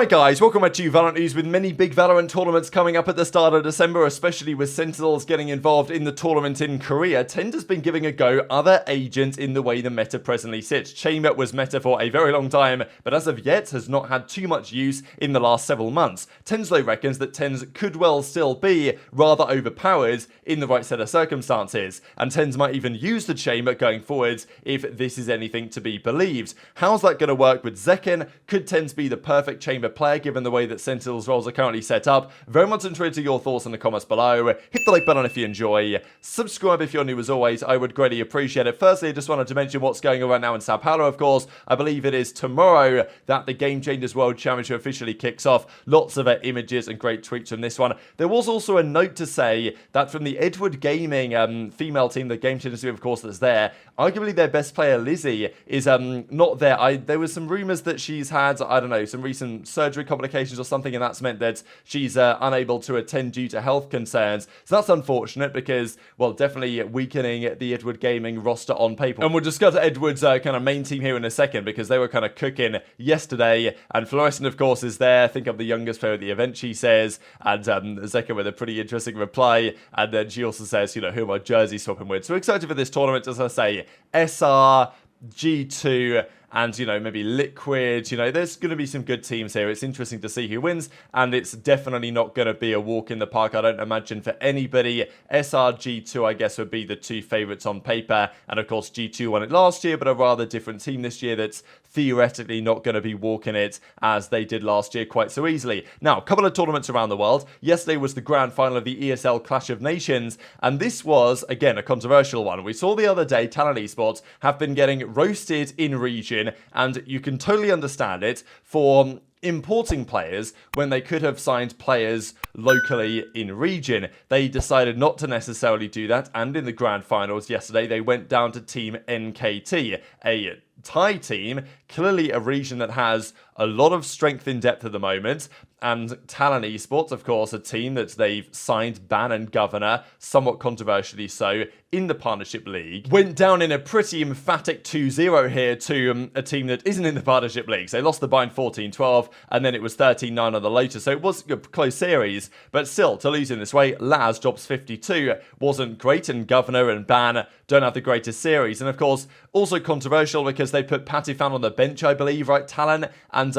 Alright guys, welcome back to VALORANT News with many big VALORANT tournaments coming up at the start of December, especially with Sentinels getting involved in the tournament in Korea. TenZ has been giving a go other agents in the way the meta presently sits. Chamber was meta for a very long time, but as of yet has not had too much use in the last several months. TenZ reckons that TenZ could well still be rather overpowered in the right set of circumstances, and TenZ might even use the Chamber going forwards if this is anything to be believed. How's that going to work with Zekken? Could TenZ be the perfect Chamber player given the way that Sentinels roles are currently set up? Very much interested in your thoughts in the comments below. Hit the like button if you enjoy. Subscribe if you're new as always. I would greatly appreciate it. Firstly, I just wanted to mention what's going on right now in Sao Paulo, of course. I believe it is tomorrow that the GameChangers World Championship officially kicks off. Lots of images and great tweets from this one. There was also a note to say that from the Edward Gaming female team, the GameChangers team, of course, that's there, arguably their best player, Lizzie, is not there. There was some rumours that she's had, I don't know, some recent surgery complications or something, and that's meant that she's unable to attend due to health concerns. So that's unfortunate because, well, definitely weakening the Edward Gaming roster on paper. And we'll discuss Edward's kind of main team here in a second because they were kind of cooking yesterday. And Fluorescent, of course, is there. I think I'm the youngest player at the event, she says. And Zeka with a pretty interesting reply. And then she also says, you know, who am I jersey swapping with? So excited for this tournament, as I say. SR, G2, and, you know, maybe Liquid, you know, there's going to be some good teams here. It's interesting to see who wins, and it's definitely not going to be a walk in the park, I don't imagine, for anybody. SR, G2, I guess, would be the two favourites on paper, and of course, G2 won it last year, but a rather different team this year that's theoretically not going to be walking it as they did last year quite so easily. Now, a couple of tournaments around the world. Yesterday was the grand final of the ESL Clash of Nations, and this was, again, a controversial one. We saw the other day Talon esports have been getting roasted in region, and you can totally understand it for importing players when they could have signed players locally in region. They decided not to necessarily do that, and in the grand finals yesterday they went down to Team NKT, a Thai team, clearly a region that has a lot of strength in depth at the moment, and Talon esports, of course, a team that they've signed Ban and Governor, somewhat controversially so, in the Partnership League. Went down in a pretty emphatic 2-0 here to a team that isn't in the Partnership League. So they lost the bind 14-12, and then it was 13-9 on the Lotus, so it was a close series, but still, to lose in this way, Laz drops 52, wasn't great, and Governor and Ban don't have the greatest series. And of course, also controversial because they put Patifan on the bench, I believe, right, Talon, and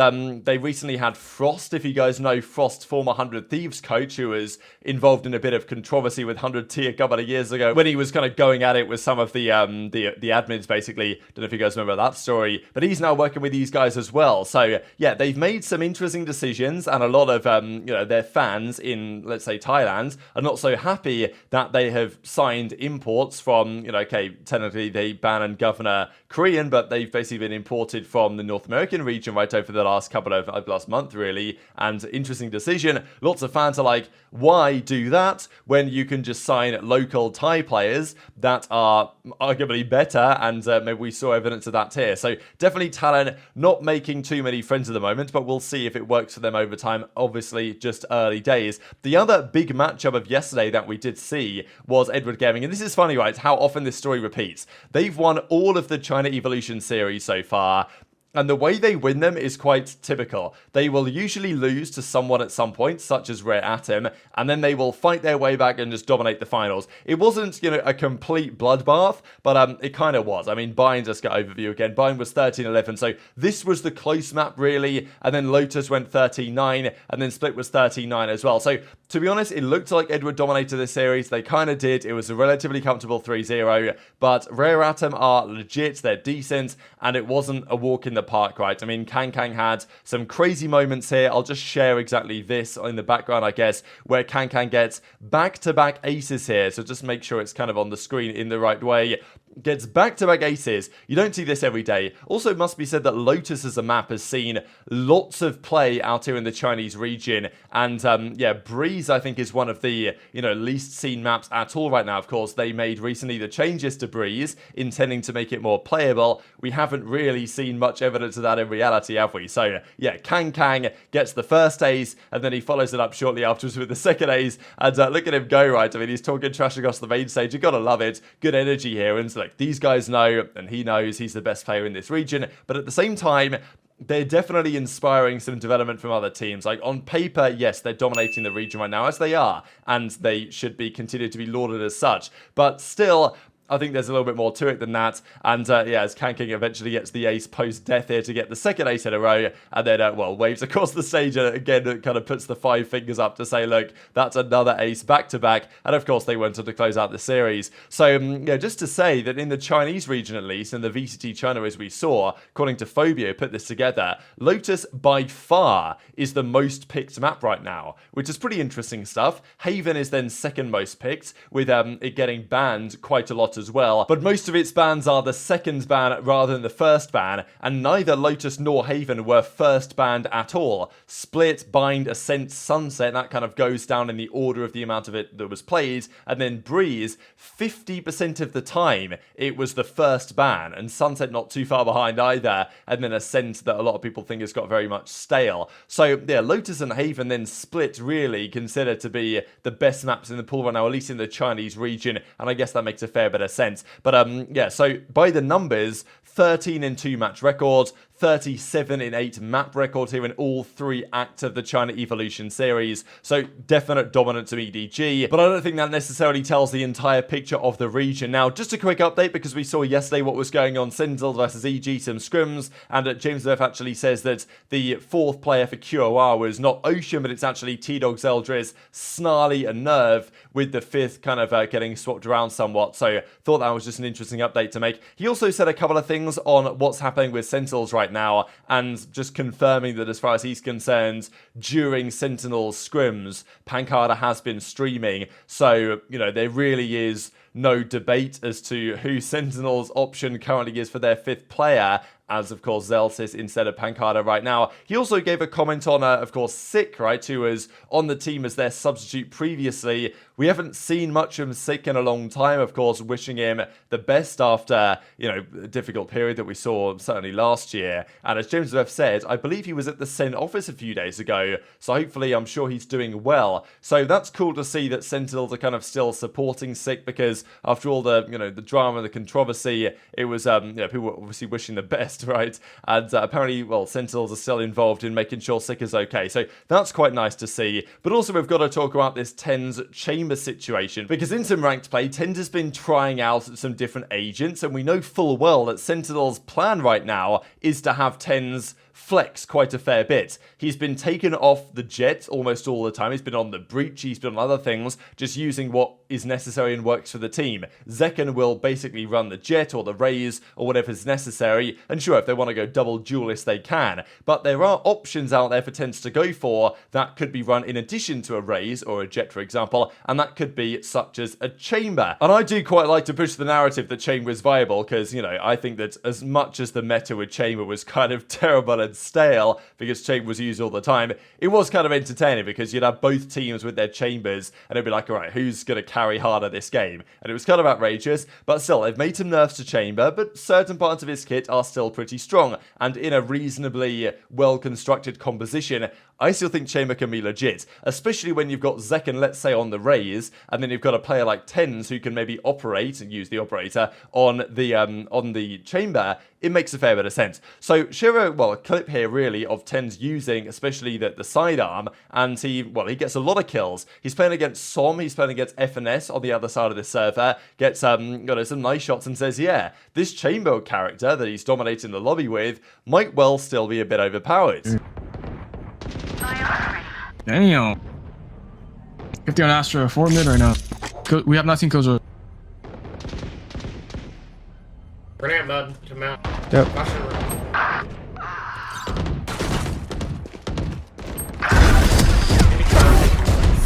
they recently had Frost, if you guys know Frost, former 100 Thieves coach, who was involved in a bit of controversy with 100 T a couple of years ago when he was kind of going at it with some of the admins, basically. Don't know if you guys remember that story, but he's now working with these guys as well. So yeah, they've made some interesting decisions, and a lot of you know, their fans in, let's say, Thailand are not so happy that they have signed imports from, you know, okay, technically they ban and governor Korean, but they've basically been imported from the North American region right over the last last month, really. And interesting decision. Lots of fans are like, why do that when you can just sign local Thai players that are arguably better? And maybe we saw evidence of that here. So definitely Talon not making too many friends at the moment, but we'll see if it works for them over time. Obviously, just early days. The other big matchup of yesterday that we did see was Edward Gaming. And this is funny, right? How often this story repeats. They've won all of the China Evolution series so far. And the way they win them is quite typical. They will usually lose to someone at some point, such as Rare Atom, and then they will fight their way back and just dominate the finals. It wasn't, you know, a complete bloodbath, but it kind of was. I mean, Bind, just got overview again. Bind was 13-11, so this was the close map, really, and then Lotus went 13-9, and then Split was 13-9 as well. So, to be honest, it looked like Edward dominated this series. They kind of did. It was a relatively comfortable 3-0, but Rare Atom are legit, they're decent, and it wasn't a walk in the park, right? I mean, Kang had some crazy moments here. I'll just share exactly this in the background, I guess, where Kang gets back-to-back aces here. So just make sure it's kind of on the screen in the right way. Gets back-to-back aces. You don't see this every day. Also, it must be said that Lotus as a map has seen lots of play out here in the Chinese region. And yeah, Breeze, I think, is one of the, you know, least seen maps at all right now. Of course, they made recently the changes to Breeze, intending to make it more playable. We haven't really seen much evidence of that in reality, have we? So yeah, Kang gets the first ace, and then he follows it up shortly afterwards with the second ace. And look at him go, right? I mean, he's talking trash across the main stage. You gotta love it. Good energy here. And like, these guys know, and he knows he's the best player in this region. But at the same time, they're definitely inspiring some development from other teams. Like, on paper, yes, they're dominating the region right now, as they are, and they should be continued to be lauded as such. But still, I think there's a little bit more to it than that. And yeah, as KanKing eventually gets the ace post-death here to get the second ace in a row, and then, well, waves across the stage, and again, it kind of puts the 5 fingers up to say, look, that's another ace back-to-back. And of course, they went on to close out the series. So, yeah, just to say that in the Chinese region, at least, in the VCT China, as we saw, according to Phobia, put this together, Lotus by far is the most picked map right now, which is pretty interesting stuff. Haven is then second most picked, with it getting banned quite a lot as well, but most of its bans are the second ban rather than the first ban, and neither Lotus nor Haven were first banned at all. Split, Bind, Ascent, Sunset, that kind of goes down in the order of the amount of it that was played, and then Breeze, 50% of the time it was the first ban, and Sunset not too far behind either, and then Ascent that a lot of people think has got very much stale. So yeah, Lotus and Haven then split really considered to be the best maps in the pool right now, at least in the Chinese region, and I guess that makes a fair bit of sense. But yeah, so by the numbers, 13 in 2 match records, 37 in 8 map records here in all 3 acts of the China Evolution series. So definite dominance of EDG, but I don't think that necessarily tells the entire picture of the region. Now, just a quick update, because we saw yesterday what was going on, Sentinels versus EG, some scrims, and James F actually says that the 4th player for QOR was not Ocean, but it's actually T-Dog, Zeldris, Snarly, and Nerve, with the 5th kind of getting swapped around somewhat. So thought that was just an interesting update to make. He also said a couple of things on what's happening with Sentinels right now, and just confirming that as far as he's concerned, during Sentinels scrims, Pancada has been streaming. So, you know, there really is no debate as to who Sentinels option currently is for their 5th player, as of course Zelsis instead of Pancada right now. He also gave a comment on, of course, SicK, right, who was on the team as their substitute previously. We haven't seen much from SicK in a long time, of course, wishing him the best after, you know, a difficult period that we saw certainly last year. And as James F said, I believe he was at the SEN office a few days ago, so hopefully I'm sure he's doing well. So that's cool to see that Sentinels are kind of still supporting SicK, because after all the, you know, the drama, the controversy, it was, you know, people were obviously wishing the best, right? And apparently, well, Sentinels are still involved in making sure SicK is okay. So that's quite nice to see. But also we've got to talk about this TenZ Chamber situation, because in some ranked play, TenZ has been trying out some different agents, and we know full well that Sentinel's plan right now is to have TenZ flex quite a fair bit. He's been taken off the jet almost all the time. He's been on the breach, he's been on other things, just using what is necessary and works for the team. Zekken will basically run the jet or the raise or whatever is necessary, and sure, if they want to go double duelist, they can. But there are options out there for TenZ to go for that could be run in addition to a raise or a jet, for example, and that could be such as a chamber. And I do quite like to push the narrative that chamber is viable, because, you know, I think that as much as the meta with chamber was kind of terrible and stale, because chamber was used all the time, it was kind of entertaining, because you'd have both teams with their chambers, and it'd be like, all right, who's going to carry harder this game? And it was kind of outrageous, but still, they've made some nerfs to chamber, but certain parts of his kit are still pretty strong, and in a reasonably well-constructed composition, I still think chamber can be legit, especially when you've got Zekken, let's say, on the raise, and then you've got a player like TenZ who can maybe operate and use the operator on the chamber. It makes a fair bit of sense. So Shiro, well, a clip here really of TenZ using especially the sidearm, and he gets a lot of kills. He's playing against Som, he's playing against FNS on the other side of the server, gets some nice shots, and says, yeah, this chamber character that he's dominating the lobby with might well still be a bit overpowered. Damn. 50 on Astra, 4 mid right now. We have not seen Kozo. Grenade, bud. To mount. Yep.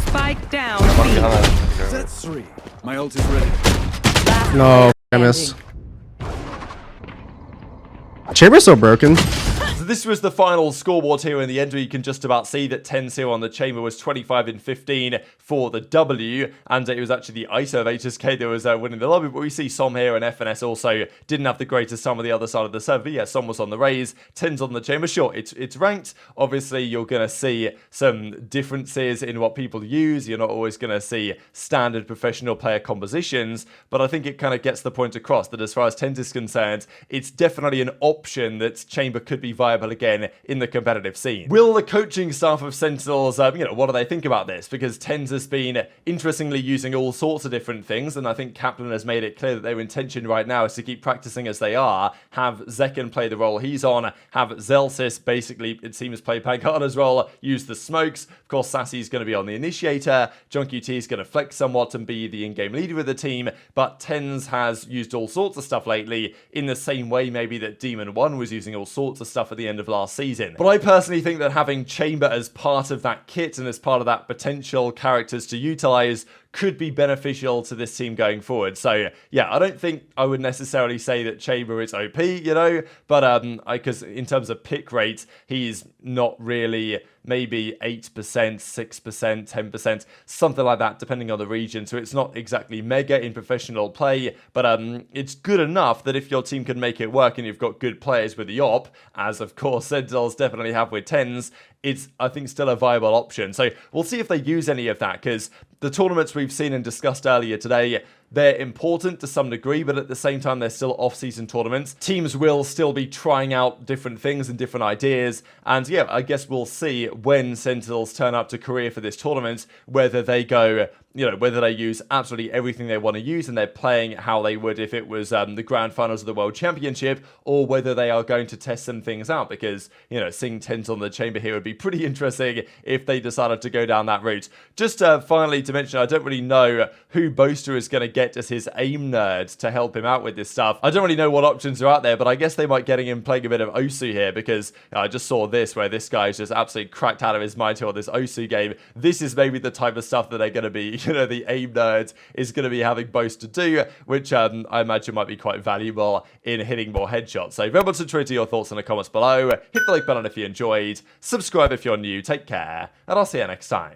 Spike down. That's 3. My ult is ready. No, I miss. Chamber's so broken. So this was the final scoreboard here in the end, where you can just about see that TenZ here on the chamber was 25 in 15 for the W, and it was actually the ISO of HSK that was winning the lobby, but we see Som here, and FNS also didn't have the greatest Som on the other side of the server. But yeah, Som was on the raise, TenZ on the chamber. Sure, it's ranked. Obviously, you're going to see some differences in what people use. You're not always going to see standard professional player compositions, but I think it kind of gets the point across that as far as TenZ is concerned, it's definitely an option that chamber could be viable viable again in the competitive scene. Will the coaching staff of Sentinels, what do they think about this? Because TenZ has been interestingly using all sorts of different things, and I think Kaplan has made it clear that their intention right now is to keep practicing as they are, have Zekken play the role he's on, have Zelsis basically, it seems, play Pagana's role, use the smokes. Of course, Sassy's going to be on the initiator, JunQT is going to flex somewhat and be the in-game leader of the team, but TenZ has used all sorts of stuff lately in the same way maybe that Demon 1 was using all sorts of stuff at the end of last season. But I personally think that having Chamber as part of that kit and as part of that potential characters to utilize could be beneficial to this team going forward. So yeah, I don't think I would necessarily say that Chamber is OP, but because in terms of pick rate, he's not really, maybe 8%, 6%, 10%, something like that, depending on the region. So it's not exactly mega in professional play, but it's good enough that if your team can make it work and you've got good players with the op, as of course Sentinels definitely have with TenZ, it's, I think, still a viable option. So we'll see if they use any of that, because the tournaments we've seen and discussed earlier today, they're important to some degree, but at the same time, they're still off-season tournaments. Teams will still be trying out different things and different ideas. And yeah, I guess we'll see when Sentinels turn up to Korea for this tournament, whether they go, whether they use absolutely everything they want to use and they're playing how they would if it was the grand finals of the World Championship, or whether they are going to test some things out, because, seeing TenZ on the chamber here would be pretty interesting if they decided to go down that route. Just finally to mention, I don't really know who Boaster is going to get as his aim nerd to help him out with this stuff. I don't really know what options are out there, but I guess they might get him playing a bit of Osu here, because I just saw this where this guy's just absolutely cracked out of his mind here on this Osu game. This is maybe the type of stuff that they're going to be, the aim nerd is going to be having Boaster do, which I imagine might be quite valuable in hitting more headshots. So remember to tweet your thoughts in the comments below, hit the like button if you enjoyed, subscribe if you're new, take care, and I'll see you next time.